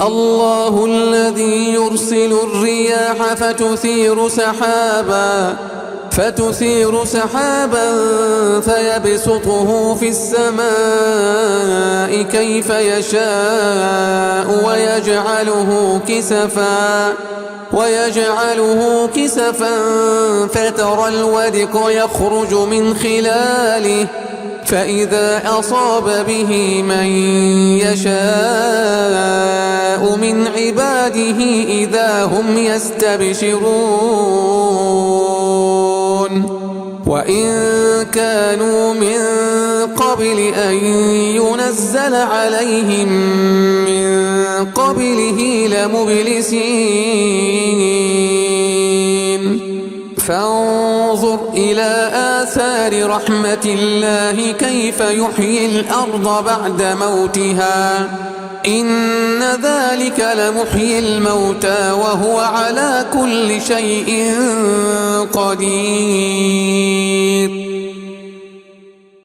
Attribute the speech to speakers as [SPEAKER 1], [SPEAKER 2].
[SPEAKER 1] الله الذي يرسل الرياح فتثير سحابا فيبسطه في السماء كيف يشاء ويجعله كسفا فترى الودق يخرج من خلاله فإذا أصاب به من يشاء من عباده إذا هم يستبشرون وإن كانوا من قبل أن ينزل عليهم من قبله لمبلسين فانظر إلى آثار رحمة الله كيف يحيي الأرض بعد موتها إن ذلك لمحيي الموتى وهو على كل شيء قدير.